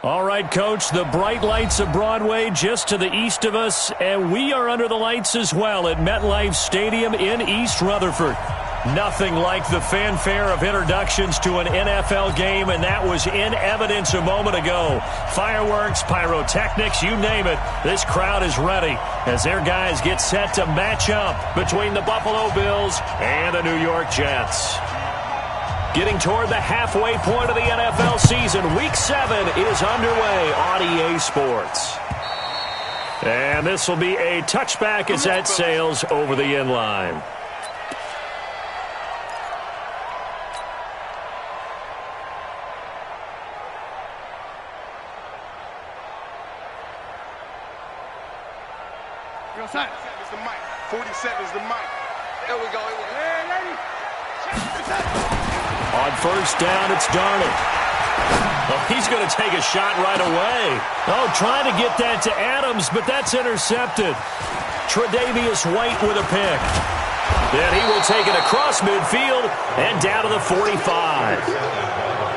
All right, Coach, the bright lights of Broadway just to the east of us, and we are under the lights as well at MetLife Stadium in East Rutherford. Nothing like the fanfare of introductions to an NFL game, and that was in evidence a moment ago. Fireworks, pyrotechnics, you name it. This crowd is ready as their guys get set to match up between the Buffalo Bills and the New York Jets. Getting toward the halfway point of the NFL season, Week 7 is underway on EA Sports. And this will be a touchback as that sails over the end line. It's the mic. 47 is the mic. There we go. Hey, lady. On first down, it's Darnold. Oh, he's going to take a shot right away. Oh, trying to get that to Adams, but that's intercepted. Tre'Davious White with a pick. Then he will take it across midfield and down to the 45.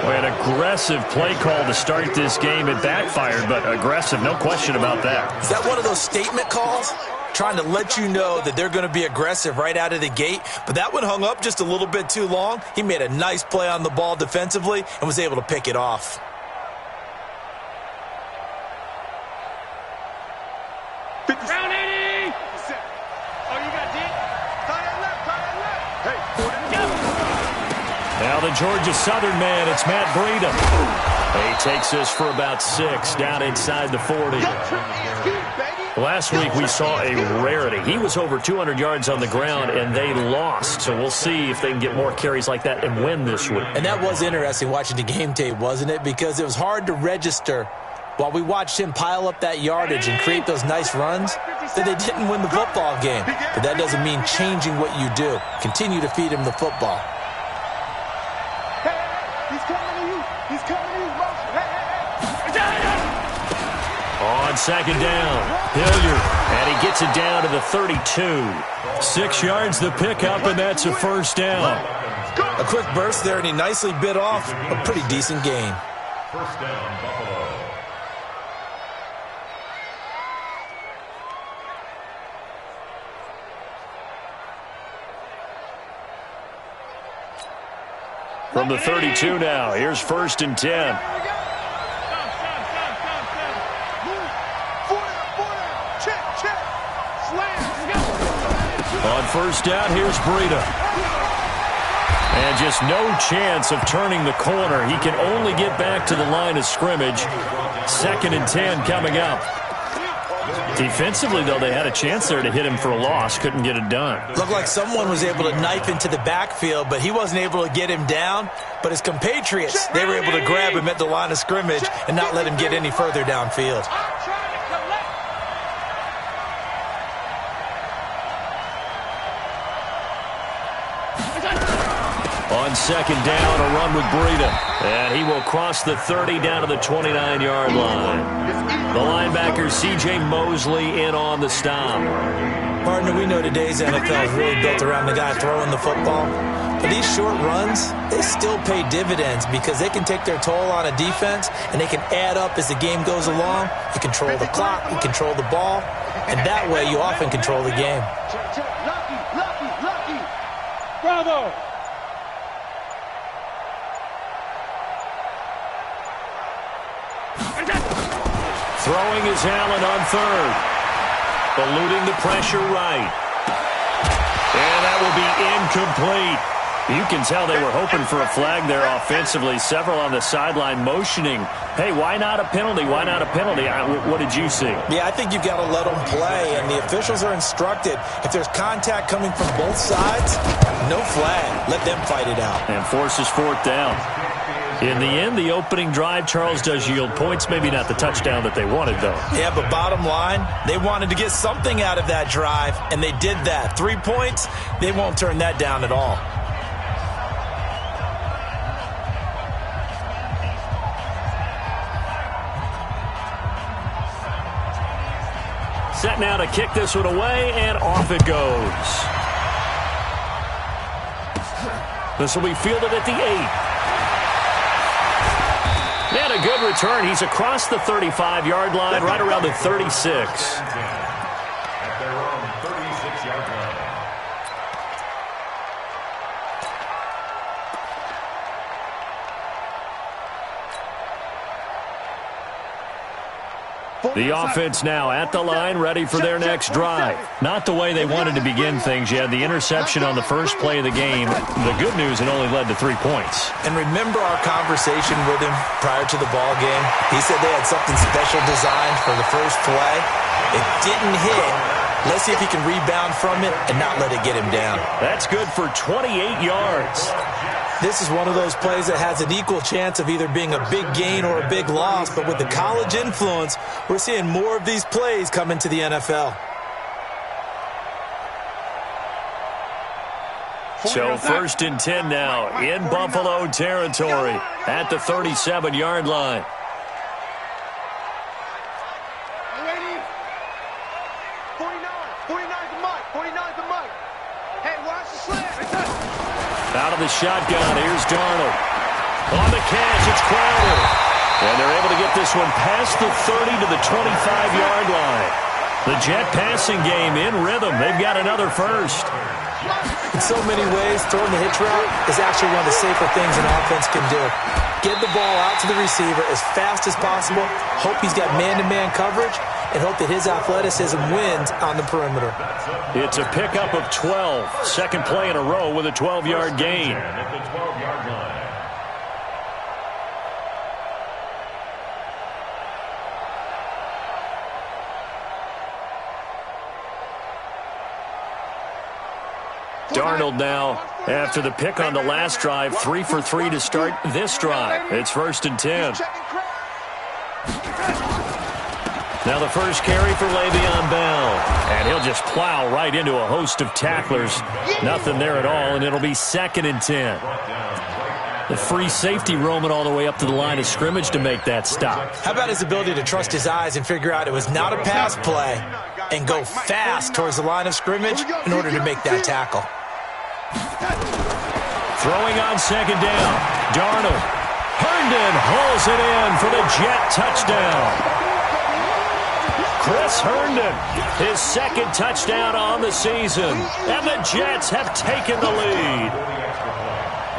Boy, an aggressive play call to start this game. It backfired, but aggressive, no question about that. Is that one of those statement calls? Trying to let you know that they're going to be aggressive right out of the gate, but that one hung up just a little bit too long. He made a nice play on the ball defensively and was able to pick it off. Round 80! Oh, you got deep? Tie left. Hey, now the Georgia Southern man, it's Matt Breida. He takes this for about 6, down inside the 40. Last week we saw a rarity. He was over 200 yards on the ground, and they lost. So we'll see if they can get more carries like that and win this week. And that was interesting watching the game tape, wasn't it? Because it was hard to register while we watched him pile up that yardage and create those nice runs that they didn't win the football game. But that doesn't mean changing what you do. Continue to feed him the football. He's coming to you. He's coming to you. On second down, Hilliard, and he gets it down to the 32. 6 yards the pickup, and that's a first down. A quick burst there, and he nicely bit off a pretty decent gain. First down, Buffalo. From the 32 now, here's 1st and 10. On first down, here's Breida. And just no chance of turning the corner. He can only get back to the line of scrimmage. 2nd and 10 coming up. Defensively, though, they had a chance there to hit him for a loss. Couldn't get it done. Looked like someone was able to knife into the backfield, but he wasn't able to get him down. But his compatriots, they were able to grab him at the line of scrimmage and not let him get any further downfield. On second down, a run with Breida. And he will cross the 30 down to the 29-yard line. The linebacker, C.J. Mosley, in on the stop. Partner, we know today's NFL is really built around the guy throwing the football. But these short runs, they still pay dividends because they can take their toll on a defense, and they can add up as the game goes along. You control the clock, you control the ball, and that way you often control the game. Lucky. Bravo. Throwing is Allen on third. Eluding the pressure right. And that will be incomplete. You can tell they were hoping for a flag there offensively. Several on the sideline motioning. Hey, why not a penalty? Why not a penalty? What did you see? Yeah, I think you've got to let them play, and the officials are instructed. If there's contact coming from both sides, no flag. Let them fight it out. And forces 4th down. In the end, the opening drive, Charles, does yield points. Maybe not the touchdown that they wanted, though. Yeah, but bottom line, they wanted to get something out of that drive, and they did that. 3 points, they won't turn that down at all. Set now to kick this one away, and off it goes. This will be fielded at the 8. And a good return. He's across the 35-yard line, right around the 36. At their own 36-yard line. The offense now at the line, ready for their next drive. Not the way they wanted to begin things. You had the interception on the first play of the game. The good news, it only led to 3 points. And remember our conversation with him prior to the ball game? He said they had something special designed for the first play. It didn't hit. Let's see if he can rebound from it and not let it get him down. That's good for 28 yards. This is one of those plays that has an equal chance of either being a big gain or a big loss. But with the college influence, we're seeing more of these plays come into the NFL. So 1st and 10 now in Buffalo territory at the 37-yard line. Out of the shotgun, here's Darnold. On the catch, it's Crowder. And they're able to get this one past the 30 to the 25-yard line. The Jet passing game in rhythm. They've got another first. In so many ways, throwing the hitch route is actually one of the safer things an offense can do. Get the ball out to the receiver as fast as possible, hope he's got man-to-man coverage, and hope that his athleticism wins on the perimeter. It's a pickup of 12. Second play in a row with a 12-yard gain. At the 12-yard line. Darnold now, after the pick on the last drive, 3 for 3 to start this drive. It's 1st and 10. Now the first carry for Le'Veon Bell. And he'll just plow right into a host of tacklers. Nothing there at all, and it'll be 2nd and 10. The free safety roaming all the way up to the line of scrimmage to make that stop. How about his ability to trust his eyes and figure out it was not a pass play and go fast towards the line of scrimmage in order to make that tackle? Throwing on 2nd down. Darnold. Herndon hauls it in for the Jet touchdown. Chris Herndon, his 2nd touchdown on the season. And the Jets have taken the lead.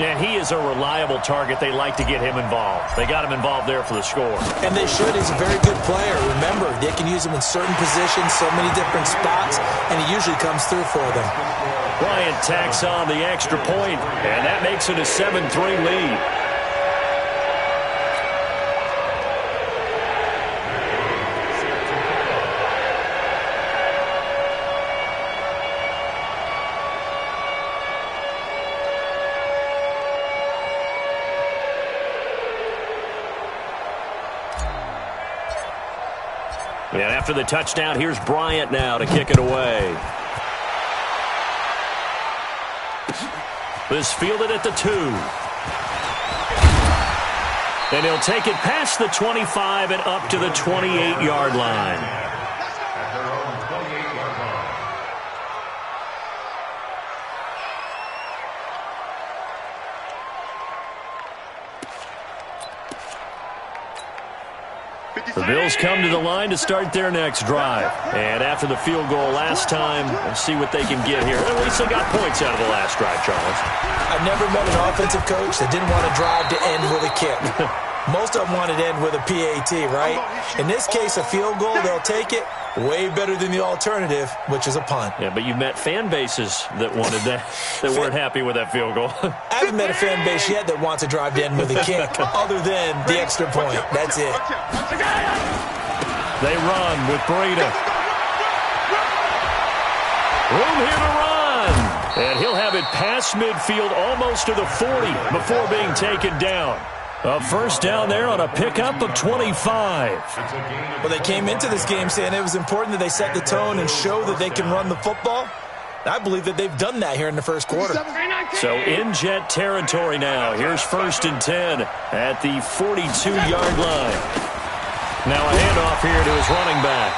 And he is a reliable target. They like to get him involved. They got him involved there for the score. And they should. He's a very good player. Remember, they can use him in certain positions, so many different spots, and he usually comes through for them. Bryant tacks on the extra point, and that makes it a 7-3 lead. And after the touchdown, here's Bryant now to kick it away. This fielded at the 2. And he'll take it past the 25 and up to the 28-yard line. At their own 28-yard line. The Bills come to the line to start their next drive. And after the field goal last time, we'll see what they can get here. At least they got points out of the last drive, Charles. I've never met an offensive coach that didn't want to drive to end with a kick. Most of them wanted to end with a PAT, right? In this case, a field goal, they'll take it. Way better than the alternative, which is a punt. Yeah, but you've met fan bases that wanted that, that weren't happy with that field goal. I haven't met a fan base yet that wants to drive to end with a kick, other than the extra point. That's it. They run with Breida. Room here to run. And he'll have it past midfield almost to the 40 before being taken down. A first down there on a pickup of 25. Well, they came into this game saying it was important that they set the tone and show that they can run the football. I believe that they've done that here in the first quarter. So in Jet territory now. Here's 1st and 10 at the 42-yard line. Now a handoff here to his running back.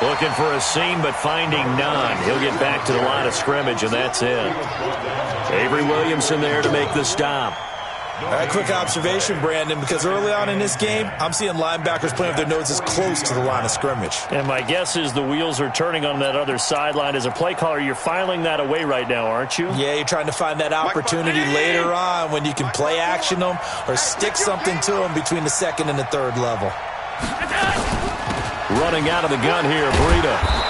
Looking for a seam, but finding none. He'll get back to the line of scrimmage, and that's it. Avery Williamson there to make the stop. Quick observation, Brandon, because early on in this game, I'm seeing linebackers playing with their noses close to the line of scrimmage. And my guess is the wheels are turning on that other sideline. As a play caller, you're filing that away right now, aren't you? Yeah, you're trying to find that opportunity later on when you can play action them or stick something to them between the second and the third level. Running out of the gun here, Breida.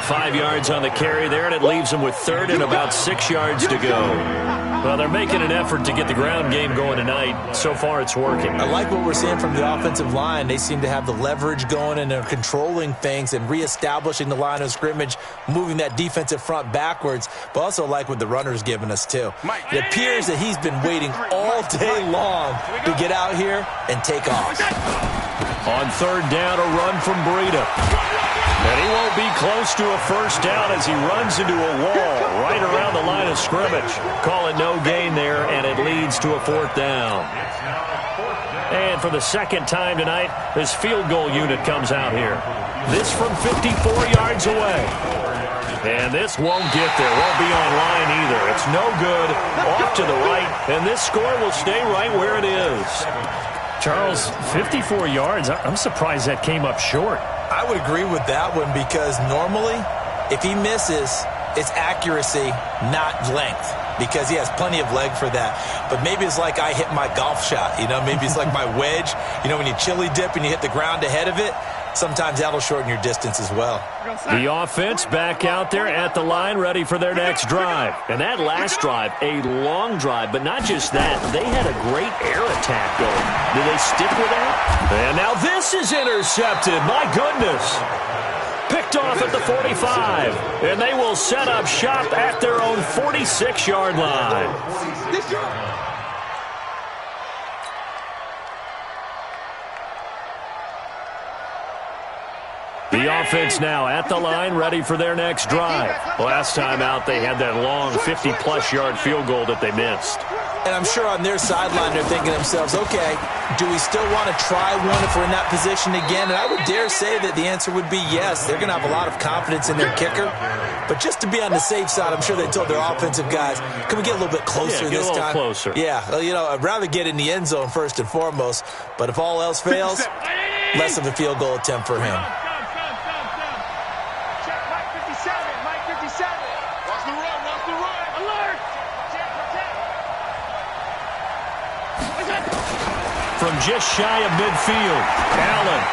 5 yards on the carry there, and it leaves them with third and about 6 yards to go. Well, they're making an effort to get the ground game going tonight. So far, it's working. I like what we're seeing from the offensive line. They seem to have the leverage going, and they're controlling things and reestablishing the line of scrimmage, moving that defensive front backwards, but also like what the runner's giving us, too. It appears that he's been waiting all day long to get out here and take off. On third down, a run from Breida. And he won't be close to a first down as he runs into a wall right around the line of scrimmage. Call it no gain there, and it leads to a fourth down. And for the second time tonight, this field goal unit comes out here. This from 54 yards away. And this won't get there. Won't be on line either. It's no good. Off to the right, and this score will stay right where it is. Charles, 54 yards. I'm surprised that came up short. I would agree with that one because normally, if he misses, it's accuracy, not length, because he has plenty of leg for that. But maybe it's like I hit my golf shot, maybe it's like my wedge. When you chili dip and you hit the ground ahead of it, sometimes that'll shorten your distance as well. The offense back out there at the line, ready for their next drive. And that last drive, a long drive, but not just that. They had a great air attack going. Do they stick with that? And now this is intercepted. My goodness. Picked off at the 45. And they will set up shop at their own 46-yard line. The offense now at the line, ready for their next drive. Last time out, they had that long 50-plus yard field goal that they missed. And I'm sure on their sideline, they're thinking to themselves, okay, do we still want to try one if we're in that position again? And I would dare say that the answer would be yes. They're going to have a lot of confidence in their kicker. But just to be on the safe side, I'm sure they told their offensive guys, can we get a little bit closer this time? Closer. Yeah, I'd rather get in the end zone first and foremost. But if all else fails, less of a field goal attempt for him. From just shy of midfield, Allen.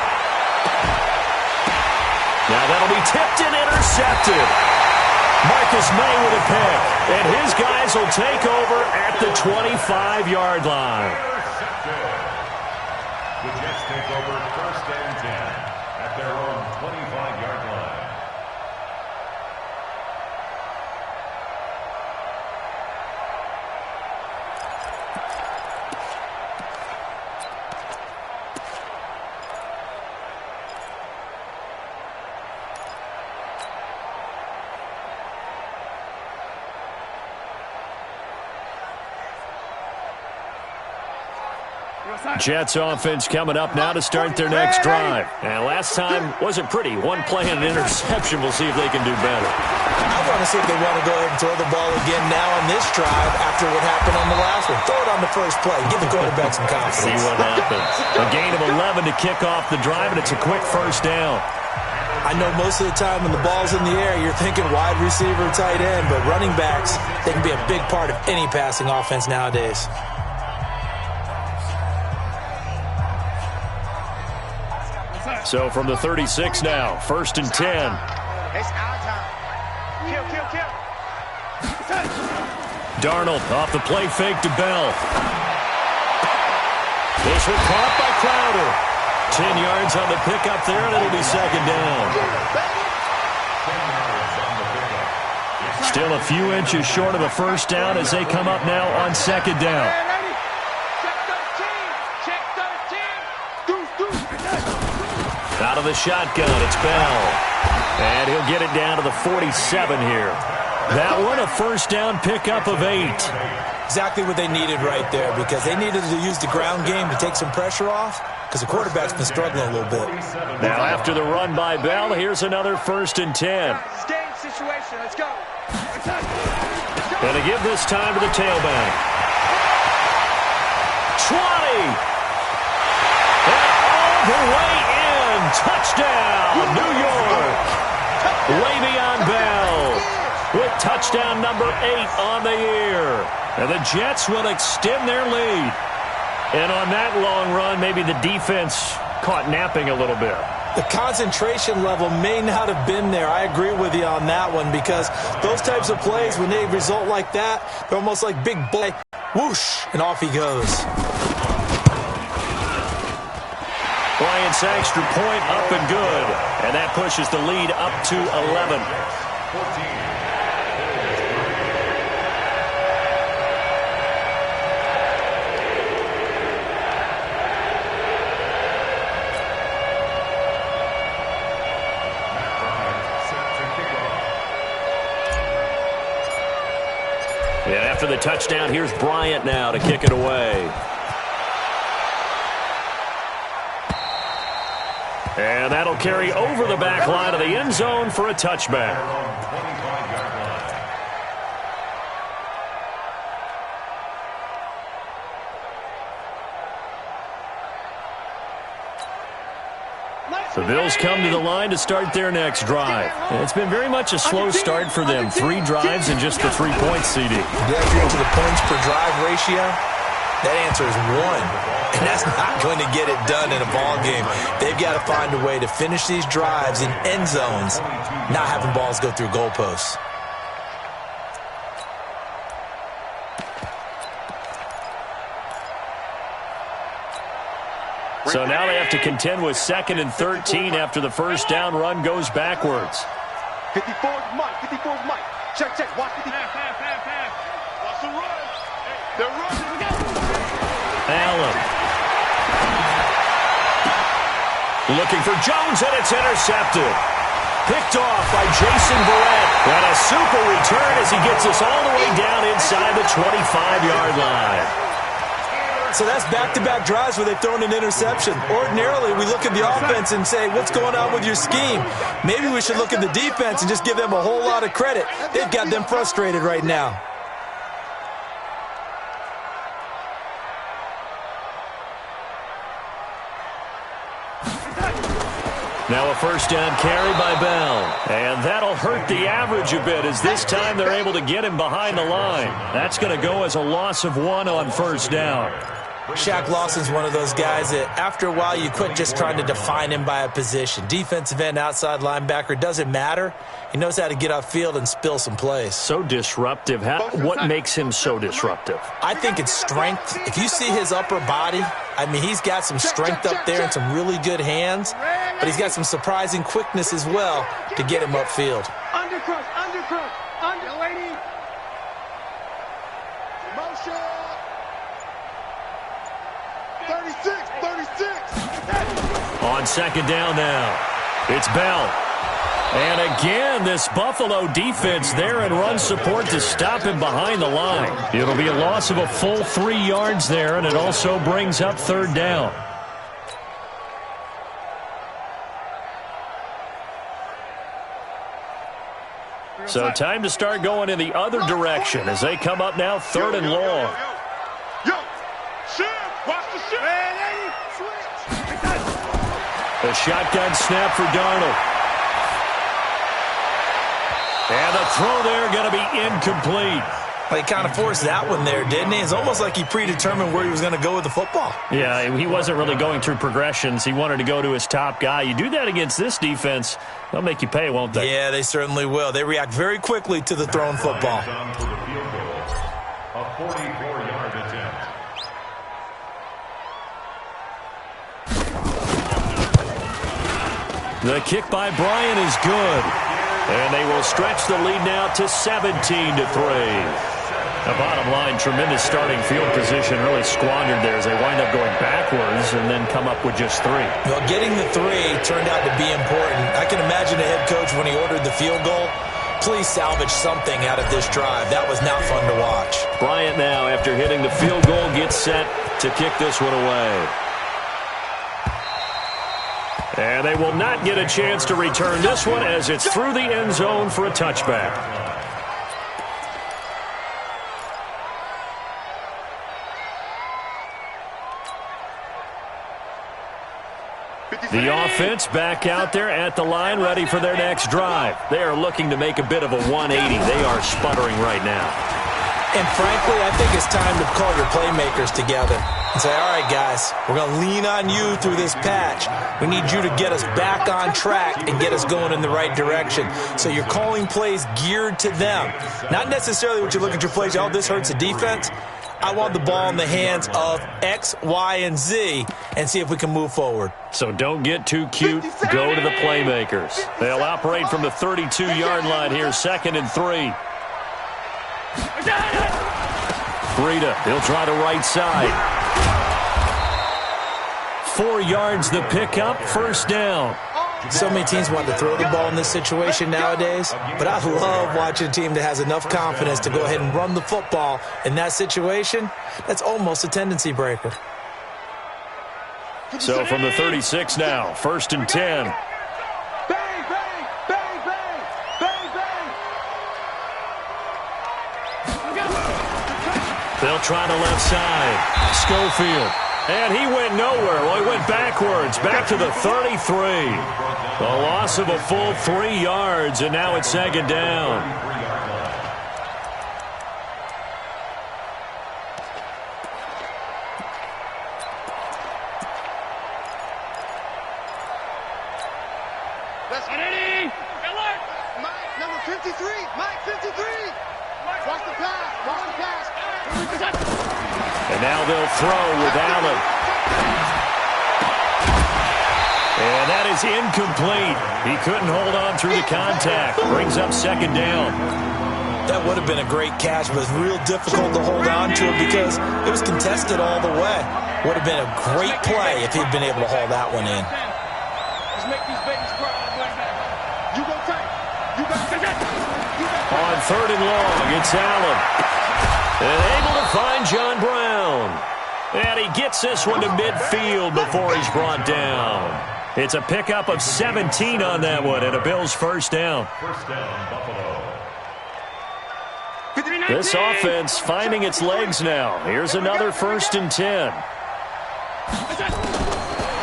Now that'll be tipped and intercepted. Marcus May with a pick. And his guys will take over at the 25-yard line. The Jets take over first and 10 at their own 25-yard line. Jets offense coming up now to start their next drive. And last time wasn't pretty. One play and an interception. We'll see if they can do better. I want to see if they want to go ahead and throw the ball again now on this drive after what happened on the last one. Throw it on the first play. Give the quarterback some confidence. See what happens. A gain of 11 to kick off the drive, and it's a quick first down. I know most of the time when the ball's in the air, you're thinking wide receiver, tight end, but running backs, they can be a big part of any passing offense nowadays. So from the 36 now, first and 10. It's our time. Kill. Darnold off the play fake to Bell. This one caught by Crowder. 10 yards on the pickup there, and it'll be second down. Still a few inches short of a first down as they come up now on second down. Out of the shotgun, it's Bell. And he'll get it down to the 47 here. That one, a first down pickup of 8. Exactly what they needed right there, because they needed to use the ground game to take some pressure off, because the quarterback's been struggling a little bit. Now after the run by Bell, here's another first and 10. It's game situation. Let's go. And to give this time to the tailback. And all the way in. Touchdown, New York. Le'Veon Bell with touchdown number 8 on the year. And the Jets will extend their lead. And on that long run, maybe the defense caught napping a little bit. The concentration level may not have been there. I agree with you on that one, because those types of plays, when they result like that, they're almost like big boy. Whoosh, and off he goes. Bryant's extra point up and good. And that pushes the lead up to 11. 14. And after the touchdown, here's Bryant now to kick it away. And that'll carry over the back line of the end zone for a touchback. The Bills come to the line to start their next drive. And it's been very much a slow start for them. 3 drives and just the 3 points, CD. Yeah, if you're into the points per drive ratio, that answer is 1. And that's not going to get it done in a ball game. They've got to find a way to finish these drives in end zones, not having balls go through goalposts. So now they have to contend with 2nd and 13 after the first down run goes backwards. 54's Mike. 54's Mike. Check. Watch 50. Watch the run. They're running. Allen. Looking for Jones, and it's intercepted. Picked off by Jason Barrett. And a super return as he gets us all the way down inside the 25-yard line. So that's back-to-back drives where they've thrown an interception. Ordinarily, we look at the offense and say, what's going on with your scheme? Maybe we should look at the defense and just give them a whole lot of credit. They've got them frustrated right now. Now a first down carry by Bell. And that'll hurt the average a bit, as this time they're able to get him behind the line. That's going to go as a loss of 1 on first down. Shaq Lawson's one of those guys that after a while you quit just trying to define him by a position. Defensive end, outside linebacker, doesn't matter. He knows how to get upfield and spill some plays. So disruptive. What makes him so disruptive? I think it's strength. If you see his upper body, I mean, he's got some strength up there and some really good hands, but he's got some surprising quickness as well to get him upfield. Undercrush, lady. Motion. 36. On second down now, it's Bell. And again, this Buffalo defense there in run support to stop him behind the line. It'll be a loss of a full 3 yards there, and it also brings up third down. So time to start going in the other direction as they come up now 3rd and long. A shotgun snap for Darnold. And the throw there going to be incomplete. Well, he kind of forced that one there, didn't he? It's almost like he predetermined where he was going to go with the football. Yeah, he wasn't really going through progressions. He wanted to go to his top guy. You do that against this defense, they'll make you pay, won't they? Yeah, they certainly will. They react very quickly to the thrown football. A 44-yard attempt. The kick by Bryant is good. And they will stretch the lead now to 17-3. The bottom line, tremendous starting field position, really squandered there as they wind up going backwards and then come up with just 3. Well, getting the 3 turned out to be important. I can imagine the head coach when he ordered the field goal. Please salvage something out of this drive. That was not fun to watch. Bryant now, after hitting the field goal, gets set to kick this one away. And they will not get a chance to return this one as it's through the end zone for a touchback. The offense back out there at the line, ready for their next drive. They are looking to make a bit of a 180. They are sputtering right now. And frankly, I think it's time to call your playmakers together and say, all right, guys, we're going to lean on you through this patch. We need you to get us back on track and get us going in the right direction. So you're calling plays geared to them. Not necessarily what you look at your plays, oh, this hurts the defense. I want the ball in the hands of X, Y, and Z and see if we can move forward. So don't get too cute. Go to the playmakers. They'll operate from the 32-yard line here, 2nd and 3. Breida, he'll try the right side. 4 yards the pickup, 1st down. So many teams want to throw the ball in this situation nowadays, but I love watching a team that has enough confidence to go ahead and run the football in that situation. That's almost a tendency breaker. So from the 36 now, 1st and 10. Bang, bang, bang, bang, bang, bang. They'll try the left side. Schofield. And he went nowhere. Well, he went backwards, back to the 33. The loss of a full 3 yards, and now it's 2nd down. Mike, number 53. Mike, 53. Watch the pass. Watch the pass. And now they'll throw with Allen. And that is incomplete. He couldn't hold on through the contact. Brings up 2nd down. That would have been a great catch, but it was real difficult to hold on to it because it was contested all the way. Would have been a great play if he'd been able to haul that one in. Let's make these babies cry. You go tight. You got On 3rd and long, it's Allen. And able to find John Brown. And he gets this one to midfield before he's brought down. It's a pickup of 17 on that one, and a Bills 1st down. First down, Buffalo. This offense finding its legs now. Here's another 1st and 10.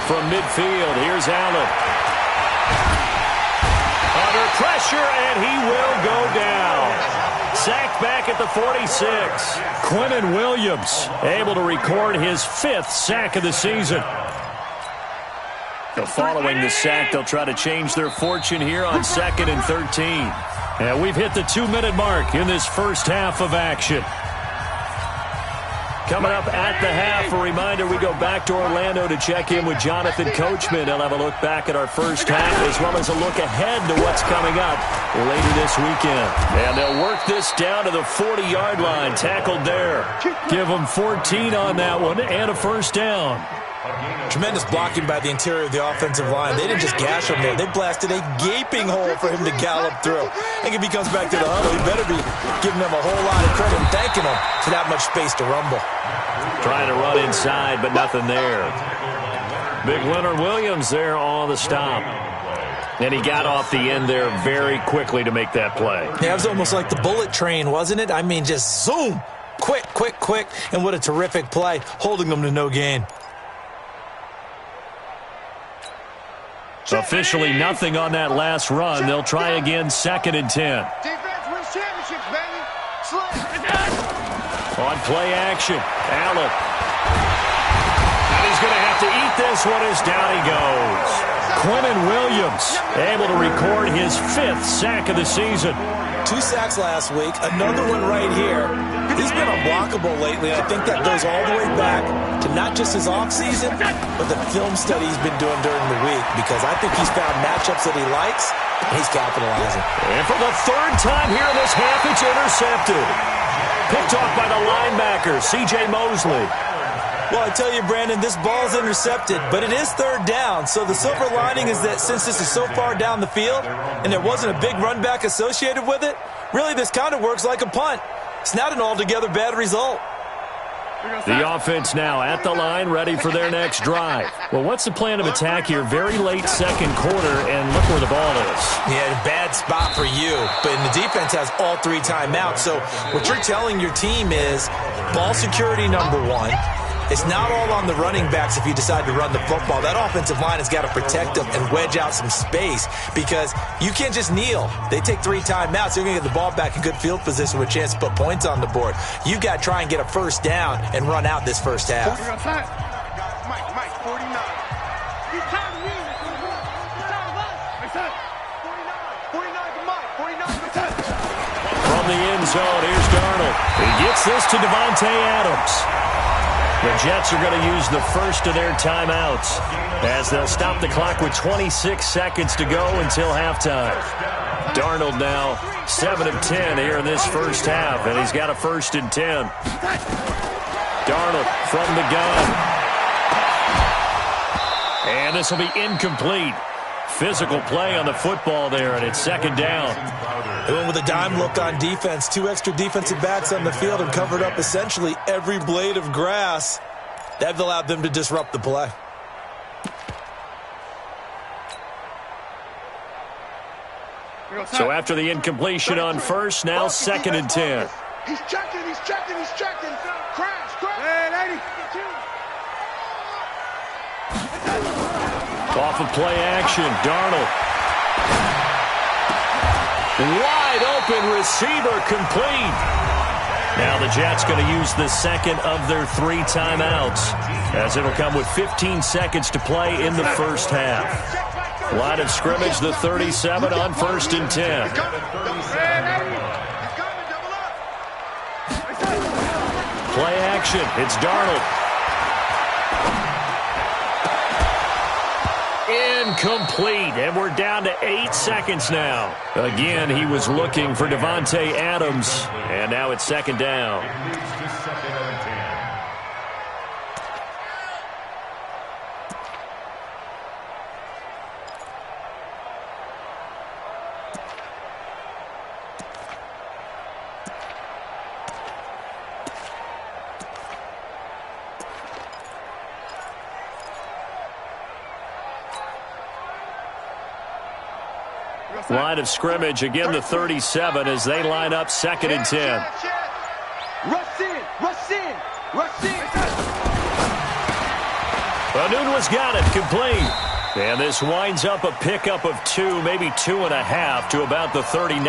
From midfield, here's Allen. Under pressure, and he will go down. Sacked back at the 46. Quinnen Williams able to record his 5th sack of the season. So following the sack, they'll try to change their fortune here on 2nd and 13. And we've hit the 2-minute mark in this first half of action. Coming up at the half, a reminder, we go back to Orlando to check in with Jonathan Coachman. He'll have a look back at our first half as well as a look ahead to what's coming up later this weekend. And they'll work this down to the 40-yard line, tackled there. Give them 14 on that one and a 1st down. Tremendous blocking by the interior of the offensive line. They didn't just gash him there. They blasted a gaping hole for him to gallop through. I think if he comes back to the huddle, he better be giving them a whole lot of credit and thanking him for that much space to rumble. Trying to run inside, but nothing there. Big Leonard Williams there on the stop. And he got off the end there very quickly to make that play. Yeah, it was almost like the bullet train, wasn't it? I mean, just zoom. Quick, quick, quick. And what a terrific play, holding them to no gain. Officially nothing on that last run. They'll try again, 2nd and 10. Defense wins championships, baby. On play action, Allen. And he's going to have to eat this one as down he goes. Quinnen Williams able to record his 5th sack of the season. 2 sacks last week, another one right here. He's been unblockable lately, and I think that goes all the way back to not just his offseason, but the film study he's been doing during the week, because I think he's found matchups that he likes, and he's capitalizing. And for the 3rd time here in this half, it's intercepted. Picked off by the linebacker, C.J. Mosley. Well, I tell you, Brandon, this ball's intercepted, but it is 3rd down. So the silver lining is that since this is so far down the field and there wasn't a big run back associated with it, really this kind of works like a punt. It's not an altogether bad result. The offense now at the line, ready for their next drive. Well, what's the plan of attack here? Very late 2nd quarter, and look where the ball is. Yeah, bad spot for you. But the defense has all 3 timeouts. So what you're telling your team is ball security number 1. It's not all on the running backs if you decide to run the football. That offensive line has got to protect them and wedge out some space because you can't just kneel. They take 3 timeouts. They're going to get the ball back in good field position with a chance to put points on the board. You got to try and get a first down and run out this first half. Mike, 49. He's tired of me. He's tired of us. 49 to Mike. 49 to From the end zone, here's Darnold. He gets this to Davante Adams. The Jets are going to use the first of their timeouts as they'll stop the clock with 26 seconds to go until halftime. Darnold now 7 of 10 here in this first half, and he's got a 1st and 10. Darnold from the gun. And this will be incomplete. Physical play on the football there, and it's 2nd down. They went with a dime look on defense. 2 extra defensive backs on the field and covered up essentially every blade of grass. That allowed them to disrupt the play. So after the incompletion on first, now 2nd and 10. He's checking. Crash. Hey, lady. Off of play action, Darnold. Wide open receiver complete. Now the Jets going to use the second of their 3 timeouts as it'll come with 15 seconds to play in the first half. Line of scrimmage, the 37 on 1st and 10. Play action, it's Darnold. Incomplete, and we're down to 8 seconds now. Again, he was looking for Davante Adams, and now it's 2nd down. Line of scrimmage, again the 37 as they line up 2nd and 10. Rush in. Anunwa's got it, complete. And this winds up a pickup of 2, maybe 2.5 to about the 39.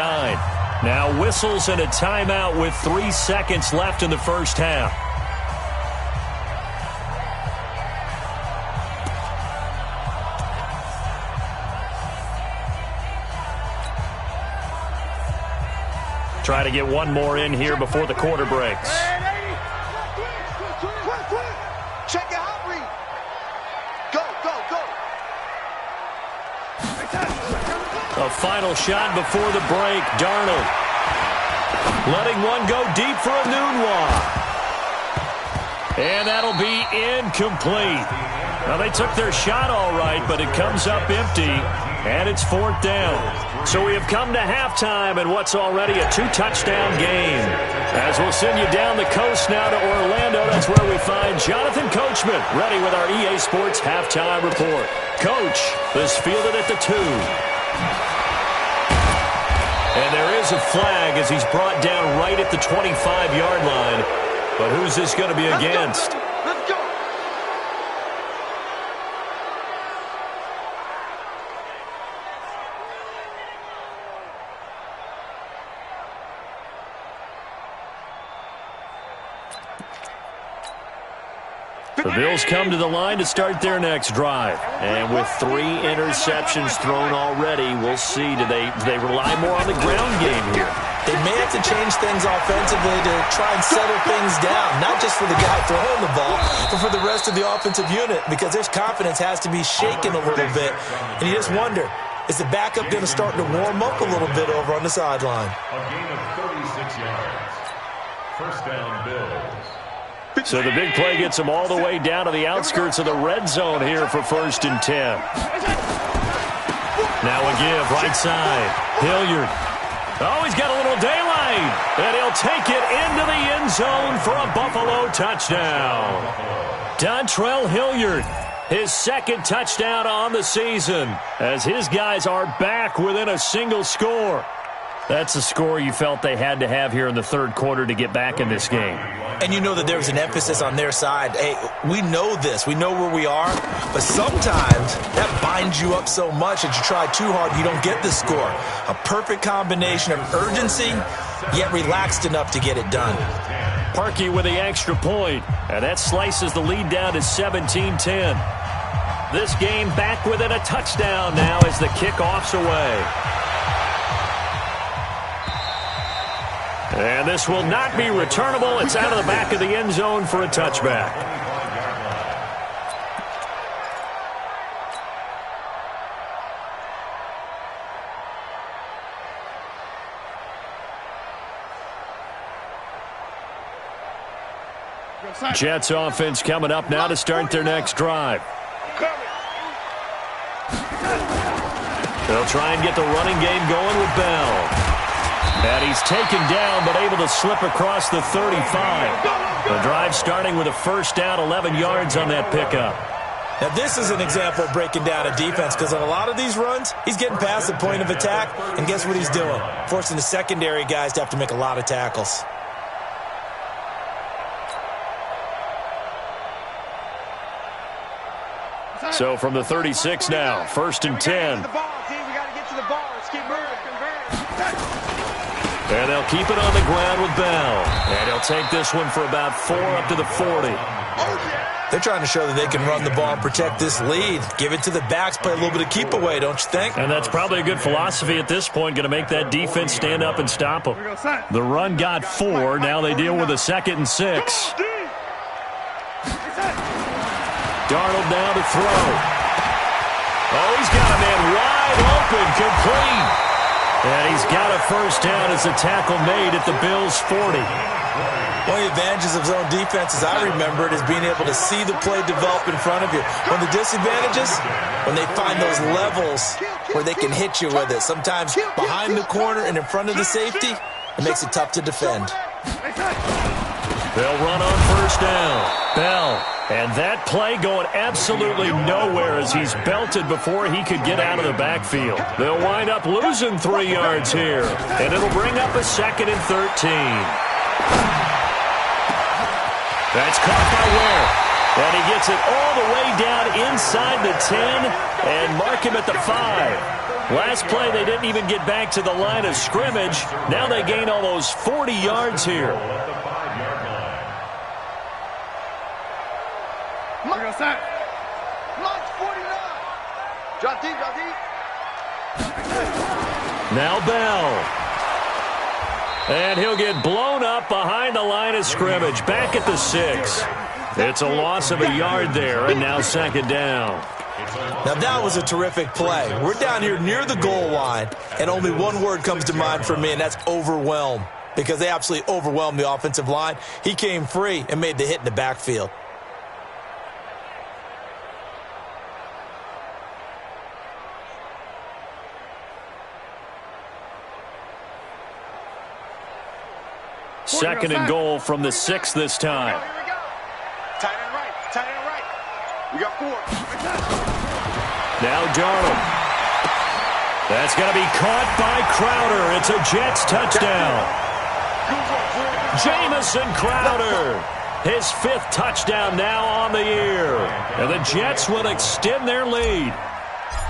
Now whistles and a timeout with 3 seconds left in the first half. Try to get one more in here before the quarter breaks. Check it out, Reed. Go. A final shot before the break. Darnold letting one go deep for Anunwa. And that'll be incomplete. Now they took their shot all right, but it comes up empty, and it's 4th down. So we have come to halftime in what's already a 2-touchdown game. As we'll send you down the coast now to Orlando, that's where we find Jonathan Coachman ready with our EA Sports halftime report. Coach, this fielded at the 2. And there is a flag as he's brought down right at the 25-yard line. But who's this going to be against? Let's go. The Bills come to the line to start their next drive. And with 3 interceptions thrown already, we'll see. Do they rely more on the ground game here? They may have to change things offensively to try and settle things down, not just for the guy throwing the ball, but for the rest of the offensive unit, because their confidence has to be shaken a little bit. And you just wonder, is the backup going to start to warm up a little bit over on the sideline? A gain of 36 yards. First down, Bills. So the big play gets them all the way down to the outskirts of the red zone here for 1st and 10. Now a give, right side. Hilliard. Oh, he's got a little daylight. And he'll take it into the end zone for a Buffalo touchdown. Dontrell Hilliard, his 2nd touchdown on the season, as his guys are back within a single score. That's the score you felt they had to have here in the third quarter to get back in this game. And you know that there was an emphasis on their side. Hey, we know this. We know where we are. But sometimes that binds you up so much that you try too hard, you don't get the score. A perfect combination of urgency, yet relaxed enough to get it done. Parkey with the extra point. And that slices the lead down to 17-10. This game back within a touchdown now as the kickoff's away. And this will not be returnable. It's out of the back of the end zone for a touchback. Jets offense coming up now to start their next drive. They'll try and get the running game going with Bell. And he's taken down, but able to slip across the 35. The drive starting with a first down, 11 yards on that pickup. Now, this is an example of breaking down a defense, because on a lot of these runs, he's getting past the point of attack, and guess what he's doing? Forcing the secondary guys to have to make a lot of tackles. So from the 36 now, first and 10. And they'll keep it on the ground with Bell. And he'll take this one for about 4 up to the 40. They're trying to show that they can run the ball and protect this lead. Give it to the backs, play a little bit of keep away, don't you think? And that's probably a good philosophy at this point, going to make that defense stand up and stop them. The run got 4. Now they deal with a 2nd and 6. Darnold now to throw. Oh, he's got a man wide open, complete. And he's got a first down as a tackle made at the Bills' 40. One of the advantages of zone defense, as I remember it, is being able to see the play develop in front of you. One of the disadvantages, when they find those levels where they can hit you with it. Sometimes behind the corner and in front of the safety, it makes it tough to defend. They'll run on first down. Bell. And that play going absolutely nowhere as he's belted before he could get out of the backfield. They'll wind up losing 3 yards here. And it'll bring up a 2nd and 13. That's caught by Ware. And he gets it all the way down inside the 10 and mark him at the 5. Last play, they didn't even get back to the line of scrimmage. Now they gain almost 40 yards here. Mike's 49. Drop deep, drop deep. Now Bell. And he'll get blown up behind the line of scrimmage. Back at the 6. It's a loss of a yard there, and now 2nd down. Now that was a terrific play. We're down here near the goal line, and only one word comes to mind for me, and that's overwhelm. Because they absolutely overwhelmed the offensive line. He came free and made the hit in the backfield. Second and goal from the 6 this time. Here we go. Tight end right. Tight end right. We got 4. Now Darnold. That's going to be caught by Crowder. It's a Jets touchdown. Jamison Crowder. His 5th touchdown now on the year. And the Jets will extend their lead.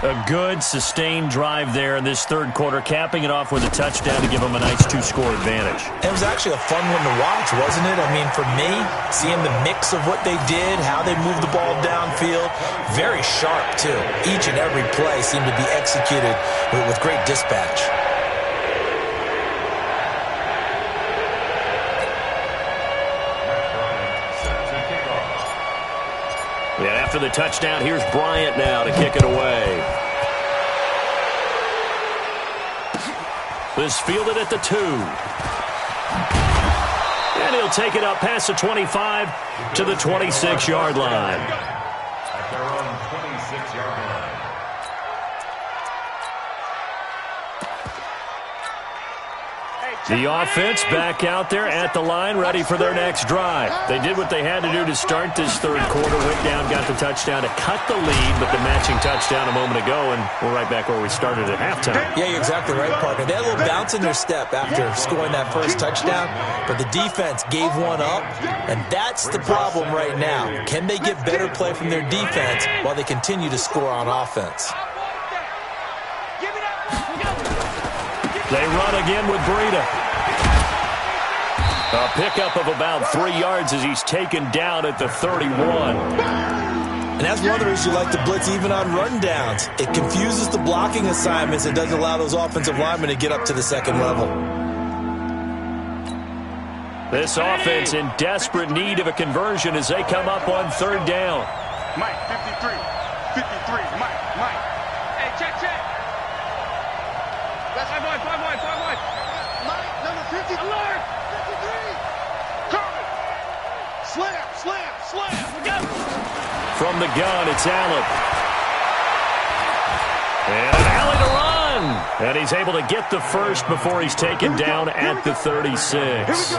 A good, sustained drive there in this third quarter, capping it off with a touchdown to give them a nice 2-score advantage. It was actually a fun one to watch, wasn't it? I mean, for me, seeing the mix of what they did, how they moved the ball downfield, very sharp, too. Each and every play seemed to be executed with great dispatch. And after the touchdown, here's Bryant now to kick it away. This fielded at the 2. And he'll take it up past the 25 to the 26-yard line. At their own 26-yard line. Hey, The offense back out there at the line, ready for their next drive. They did what they had to do to start this third quarter. Went down, got the touchdown to cut the lead, but the matching touchdown a moment ago, and we're right back where we started at halftime. Yeah, you're exactly right, partner. They had a little bounce in their step after scoring that first touchdown, but the defense gave one up, and that's the problem right now. Can they get better play from their defense while they continue to score on offense? They run again with Breida. A pickup of about 3 yards as he's taken down at the 31. And that's one of the reasons you like to blitz even on run downs. It confuses the blocking assignments and doesn't allow those offensive linemen to get up to the second level. This offense in desperate need of a conversion as they come up on third down. Mike, 53. 53. Mike. Hey, check. That's 5 wide. Mike, number 50. Alert. 53. Curry. Slam. Go. From the gun, it's Allen. And an alley to run. And he's able to get the first before he's taken down at the 36.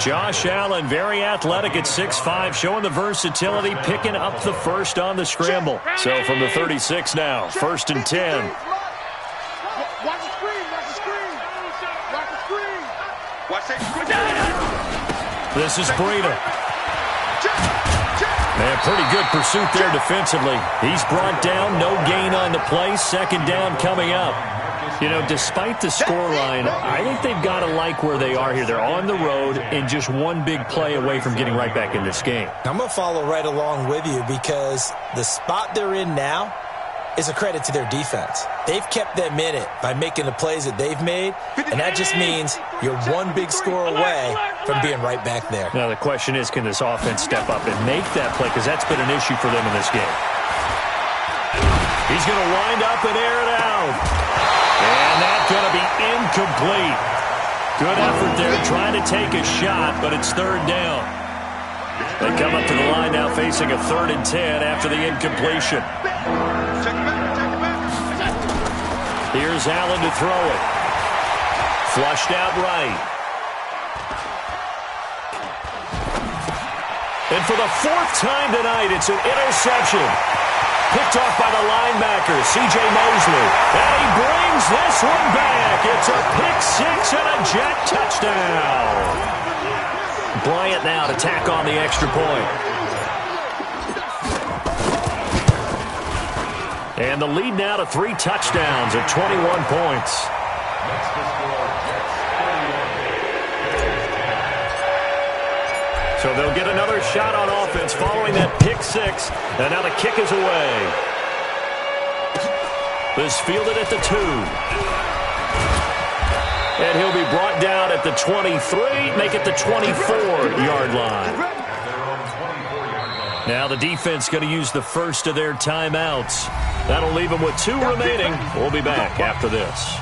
Josh Allen, very athletic at 6'5", showing the versatility, picking up the first on the scramble. So from the 36 now, 1st and 10. Watch the screen. Watch that. This is Breida. And pretty good pursuit there defensively. He's brought down, no gain on the play, 2nd down coming up. You know, despite the scoreline, I think they've got to like where they are here. They're on the road and just one big play away from getting right back in this game. I'm going to follow right along with you because the spot they're in now is a credit to their defense. They've kept them in it by making the plays that they've made, and that just means you're one big score away from being right back there. Now the question is, can this offense step up and make that play? Because that's been an issue for them in this game. He's going to wind up and air it out. And that's going to be incomplete. Good effort there trying to take a shot, but it's 3rd down. They come up to the line now facing a 3rd and 10 after the incompletion. Here's Allen to throw it. Flushed out right. And for the 4th time tonight, it's an interception. Picked off by the linebacker, C.J. Mosley. And he brings this one back. It's a pick-6 and a jet touchdown. Bryant now to tack on the extra point. And the lead now to 3 touchdowns at 21 points. So they'll get another shot on offense following that pick-6. And now the kick is away. This fielded at the 2. And he'll be brought down at the 23, make it the 24-yard line. Now the defense going to use the first of their timeouts. That'll leave them with 2 remaining. We'll be back after this.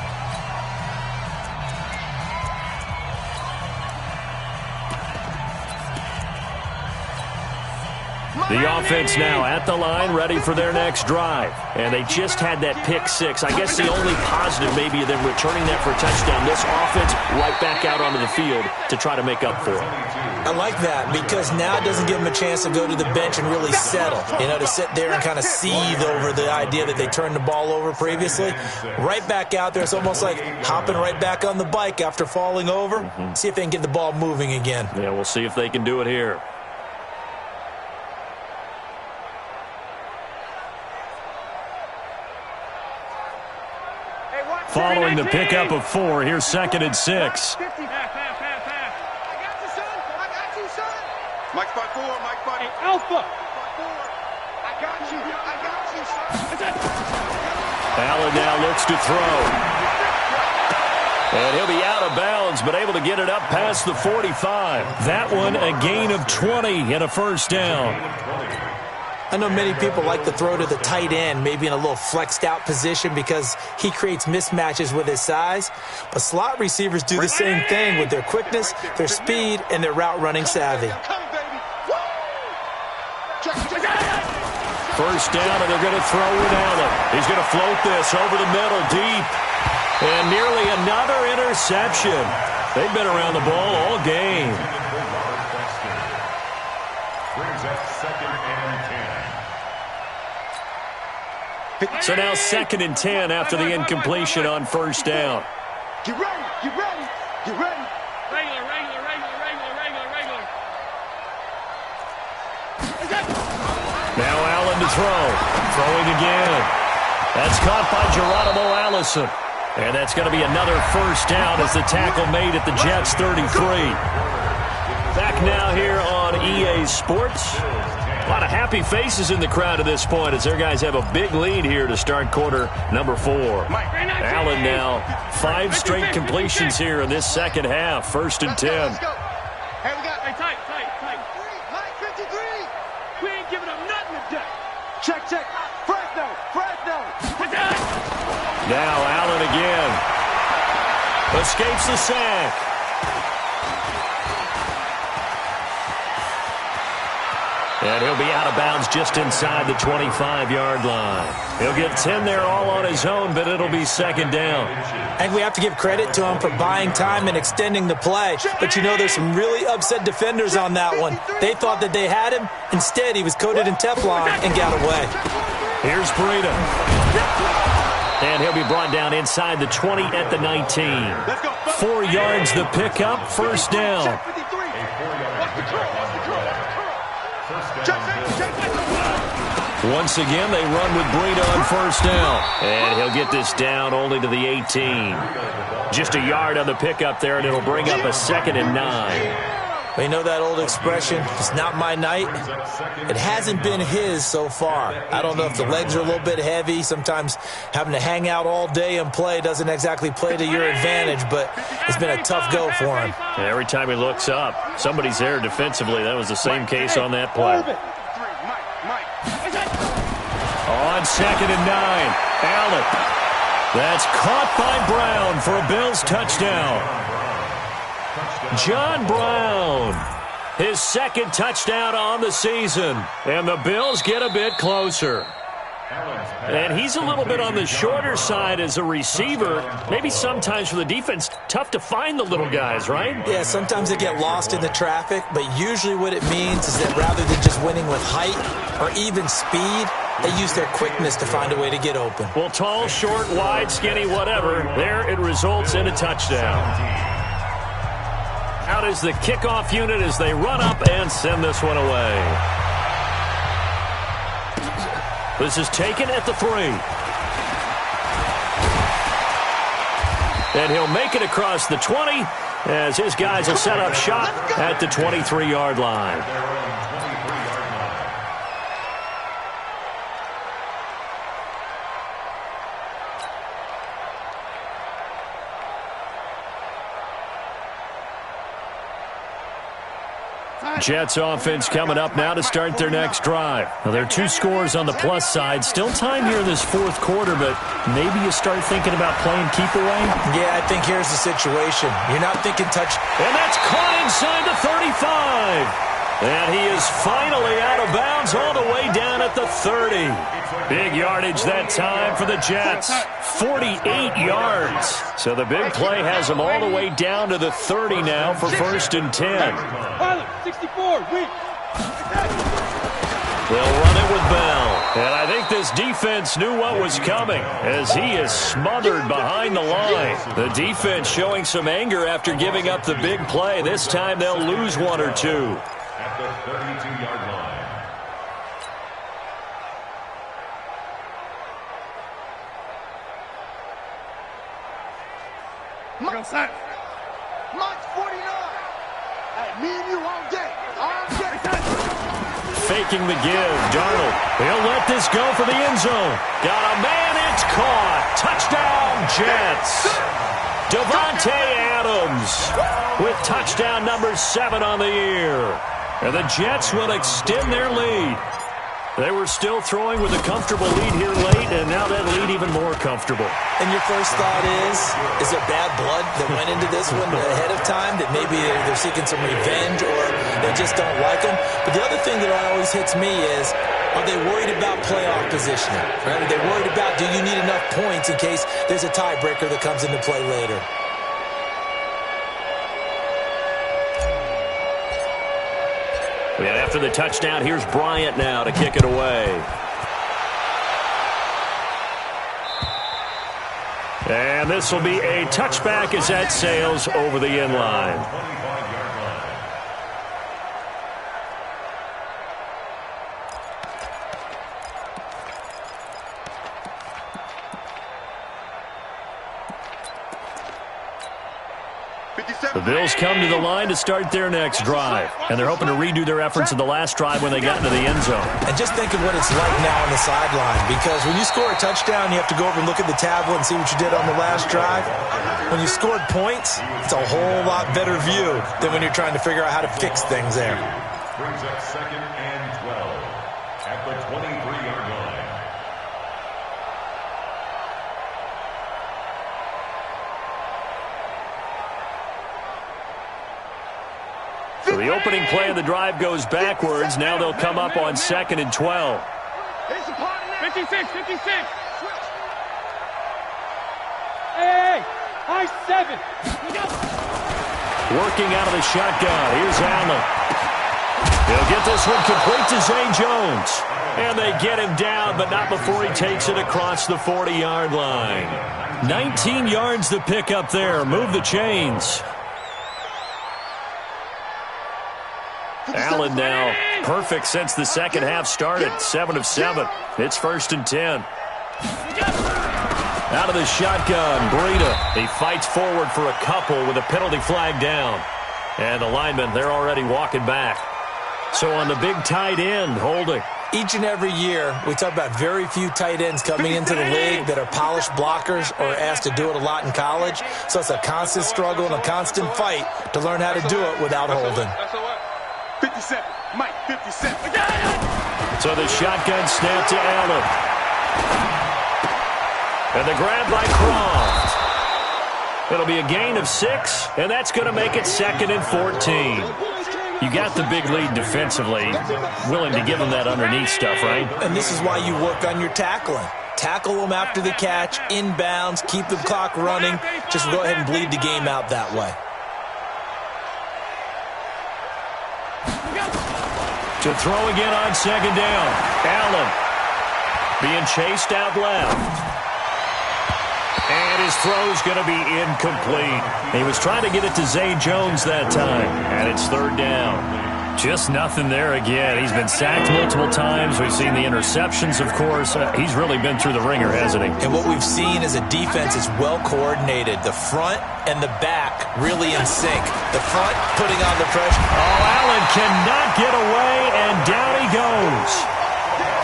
The offense now at the line, ready for their next drive. And they just had that pick-6. I guess the only positive maybe of them returning that for a touchdown. This offense right back out onto the field to try to make up for it. I like that because now it doesn't give them a chance to go to the bench and really settle. You know, to sit there and kind of seethe over the idea that they turned the ball over previously. Right back out there. It's almost like hopping right back on the bike after falling over. See if they can get the ball moving again. Yeah, we'll see if they can do it here. Following the pickup of 4, here's 2nd and 6. I got you, son. Mike 5-4, Mike 5. Hey, Alpha. I got you, son. Allen now looks to throw. And he'll be out of bounds, but able to get it up past the 45. That one a gain of 20 and a 1st down. I know many people like to throw to the tight end, maybe in a little flexed out position because he creates mismatches with his size. But slot receivers do the same thing with their quickness, their speed, and their route running savvy. 1st down, and they're going to throw with Allen. He's going to float this over the middle deep. And nearly another interception. They've been around the ball all game. Brings up 2nd and 10. So now 2nd and 10 after the incompletion on 1st down. Get ready, get ready, get ready. Regular. Now Allen to throw. Throwing again. That's caught by Geronimo Allison. And that's going to be another 1st down as the tackle made at the Jets' 33. Back now here on EA Sports. A lot of happy faces in the crowd at this point as their guys have a big lead here to start quarter number 4. Allen now 5 straight completions here in this second half. 1st and 10. Let's go. Hey, we got Tight. Mike 53. We ain't giving them nothing today. Check. Fresno. Now Allen again. Escapes the sack. And he'll be out of bounds just inside the 25-yard line. He'll get 10 there all on his own, but it'll be 2nd down. I think we have to give credit to him for buying time and extending the play. But you know, there's some really upset defenders on that one. They thought that they had him. Instead, he was coated in Teflon and got away. Here's Breida. And he'll be brought down inside the 20 at the 19. 4 yards the pickup, 1st down. Once again, they run with Breida on 1st down. And he'll get this down only to the 18. Just a yard on the pickup there, and it'll bring up a 2nd and 9. Well, you know that old expression, it's not my night. It hasn't been his so far. I don't know if the legs are a little bit heavy. Sometimes having to hang out all day and play doesn't exactly play to your advantage, but it's been a tough go for him. And every time he looks up, somebody's there defensively. That was the same case on that play. On 2nd and 9, Allen. That's caught by Brown for a Bills touchdown. John Brown, his 2nd touchdown on the season. And the Bills get a bit closer. And he's a little bit on the shorter side as a receiver. Maybe sometimes for the defense, tough to find the little guys, right? Yeah, sometimes they get lost in the traffic, but usually what it means is that rather than just winning with height or even speed, they use their quickness to find a way to get open. Well, tall, short, wide, skinny, whatever, there it results in a touchdown. Out is the kickoff unit as they run up and send this one away. This is taken at the 3. And he'll make it across the 20 as his guys will set up shop at the 23-yard line. Jets offense coming up now to start their next drive. Now, there are 2 scores on the plus side. Still time here in this 4th quarter, but maybe you start thinking about playing keep away? Yeah, I think here's the situation. You're not thinking touch. And that's caught inside the 35. And he is finally out of bounds all the way down at the 30. Big yardage that time for the Jets. 48 yards. So the big play has them all the way down to the 30 now for 1st and 10. 64, weak. They'll run it with Bell. And I think this defense knew what was coming as he is smothered behind the line. The defense showing some anger after giving up the big play. This time they'll lose 1 or 2. At the 32-yard line. Mike's 49. Hey, me and you all day. Faking the give. Darnold. He'll let this go for the end zone. Got a man. It's caught. Touchdown, Jets. Davante Adams with touchdown number 7 on the year. And the Jets will extend their lead. They were still throwing with a comfortable lead here late, and now that lead even more comfortable. And your first thought is there bad blood that went into this one ahead of time, that maybe they're seeking some revenge or they just don't like them? But the other thing that always hits me is, are they worried about playoff positioning? Right? Are they worried about, do you need enough points in case there's a tiebreaker that comes into play later? And after the touchdown, here's Bryant now to kick it away. And this will be a touchback as that sails over the end line. The Bills come to the line to start their next drive. And they're hoping to redo their efforts in the last drive when they got into the end zone. And just think of what it's like now on the sideline. Because when you score a touchdown, you have to go over and look at the tablet and see what you did on the last drive. When you scored points, it's a whole lot better view than when you're trying to figure out how to fix things there. Brings up 2nd and 12 at the 23-yard line. So the opening play of the drive goes backwards. Now they'll come up on 2nd and 12. 56, 56. Hey, high 7. Working out of the shotgun. Here's Allen. He'll get this one complete to Zay Jones. And they get him down, but not before he takes it across the 40-yard line. 19 yards to pick up there. Move the chains. Allen now perfect since the second half started. 7 of 7. It's 1st and 10. Out of the shotgun, Breida. He fights forward for a couple with a penalty flag down. And the linemen, they're already walking back. So on the big tight end, holding. Each and every year, we talk about very few tight ends coming into the league that are polished blockers or asked to do it a lot in college. So it's a constant struggle and a constant fight to learn how to do it without holding. 57. Mike, 57. So the shotgun snap to Allen. And the grab by Croft. It'll be a gain of 6, and that's going to make it 2nd and 14. You got the big lead defensively. Willing to give them that underneath stuff, right? And this is why you work on your tackling. Tackle them after the catch, inbounds, keep the clock running. Just go ahead and bleed the game out that way. To throw again on 2nd down. Allen being chased out left. And his throw's going to be incomplete. He was trying to get it to Zay Jones that time. And it's 3rd down. Just nothing there again. He's been sacked multiple times. We've seen the interceptions, of course. He's really been through the ringer, hasn't he? And what we've seen is a defense is well coordinated. The front and the back really in sync. The front putting on the pressure. Oh, Allen cannot get away, and down he goes.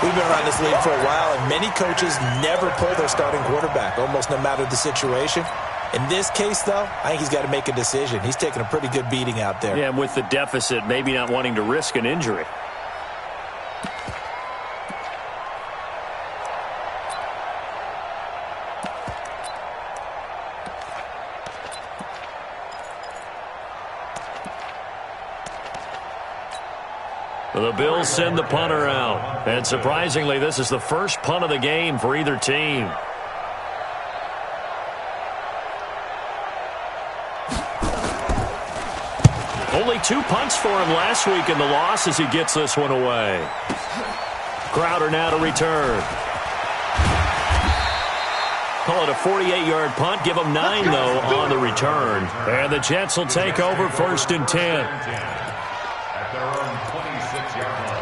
We've been around this league for a while, and many coaches never pull their starting quarterback, almost no matter the situation. In this case, though, I think he's got to make a decision. He's taking a pretty good beating out there. Yeah, and with the deficit, maybe not wanting to risk an injury. The Bills send the punter out. And surprisingly, this is the first punt of the game for either team. Only 2 punts for him last week in the loss as he gets this one away. Crowder now to return. Call it a 48-yard punt. Give him 9, though, on the return. And the Jets will take over 1st and 10. At their own 26-yard line.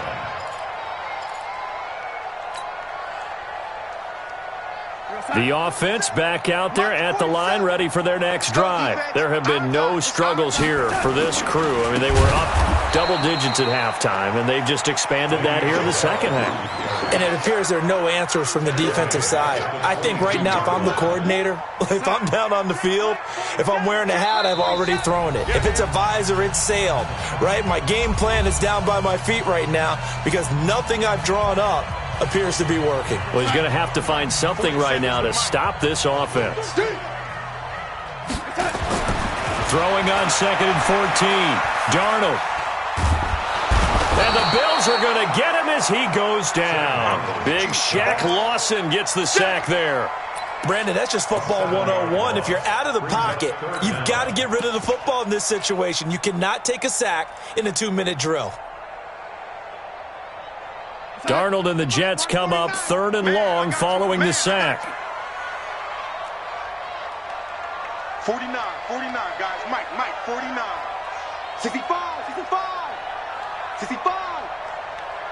The offense back out there at the line, ready for their next drive. There have been no struggles here for this crew. I mean, they were up double digits at halftime, and they've just expanded that here in the second half. And it appears there are no answers from the defensive side. I think right now, if I'm the coordinator, if I'm down on the field, if I'm wearing a hat, I've already thrown it. If it's a visor, it's sailed, right? My game plan is down by my feet right now because nothing I've drawn up appears to be working. Well, he's going to have to find something right now to stop this offense. Throwing on 2nd and 14. Darnold. And the Bills are going to get him as he goes down. Big Shaq Lawson gets the sack there. Brandon, that's just football 101. If you're out of the pocket, you've got to get rid of the football in this situation. You cannot take a sack in a 2-minute drill. Darnold and the Jets come up 3rd and long following the sack. 49, guys. Mike, 49. 65, 65,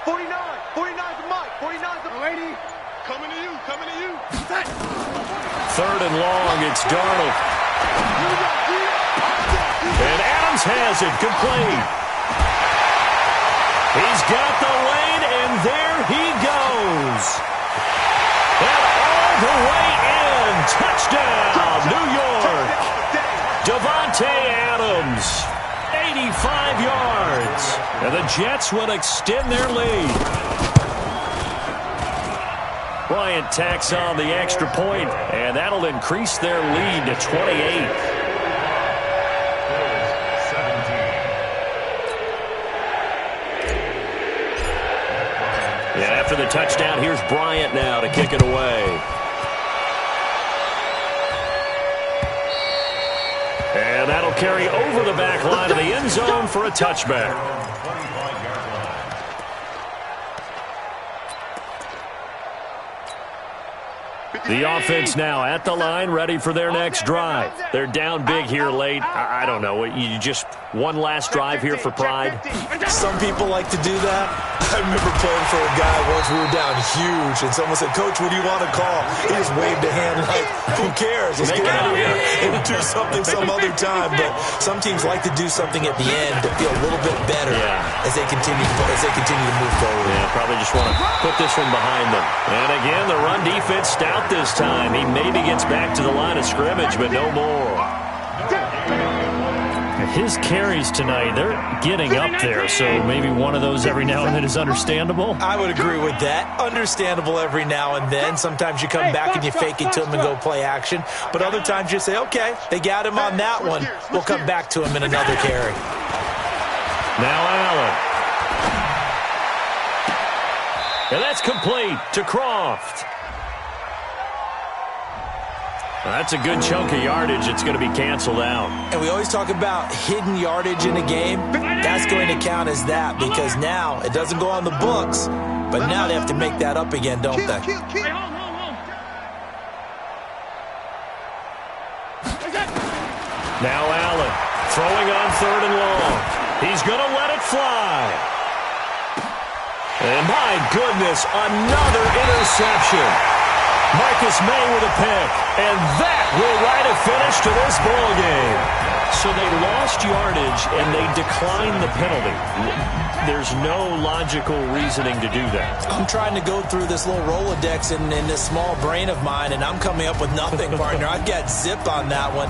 49 to Mike, 49 to Lady. Coming to you. 3rd and long, it's Darnold. And Adams has it, complete. He's got the lane, and there he goes. And all the way in. Touchdown, New York. Davante Adams, 85 yards. And the Jets will extend their lead. Bryant tacks on the extra point, and that'll increase their lead to 28. Yeah, after the touchdown, here's Bryant now to kick it away. And that'll carry over the back line of the end zone for a touchback. The offense now at the line, ready for their next drive. They're down big here late. I don't know. You just one last drive here for pride? Some people like to do that. I remember playing for a guy once. We were down huge, and someone said, "Coach, what do you want to call?" He just waved a hand like, "Who cares? Let's get out of here and do something some other time." But some teams like to do something at the end to feel a little bit better as they continue to move forward. Yeah, probably just want to put this one behind them. And again, the run defense stout this time. He maybe gets back to the line of scrimmage, but no more. His carries tonight, they're getting up there, so maybe one of those every now and then is understandable. I would agree with that. Understandable every now and then. Sometimes you come back and you fake it to him and go play action. But other times you say, okay, they got him on that one. We'll come back to him in another carry. Now Allen. And that's complete to Croft. That's a good chunk of yardage. It's going to be canceled out. And we always talk about hidden yardage in a game. That's going to count as that because now it doesn't go on the books, but now they have to make that up again, don't they? Now Allen throwing on 3rd and long. He's going to let it fly. And my goodness, another interception. Marcus May with a pick, and that will write a finish to this ball game. So they lost yardage, and they declined the penalty. There's no logical reasoning to do that. I'm trying to go through this little Rolodex in this small brain of mine, and I'm coming up with nothing, partner. I've got zip on that one.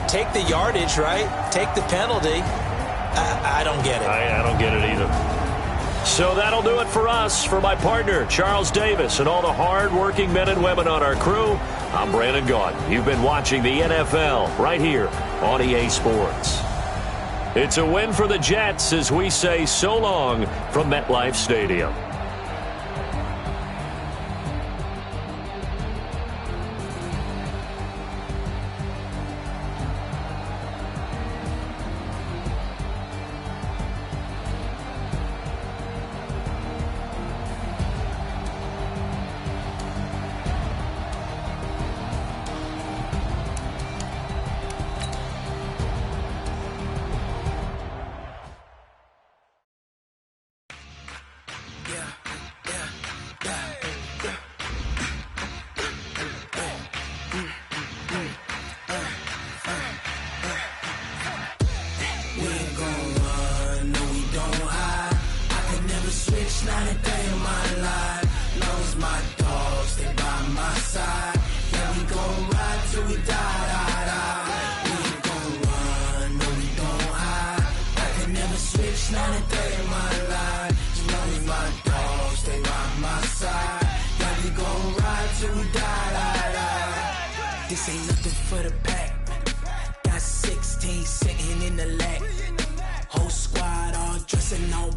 Take the yardage, right? Take the penalty. I don't get it. I don't get it either. So that'll do it for us. For my partner, Charles Davis, and all the hard-working men and women on our crew, I'm Brandon Gaudin. You've been watching the NFL right here on EA Sports. It's a win for the Jets as we say so long from MetLife Stadium. This ain't nothing for the pack. Got 16 sitting in the lag. Whole squad all dressing all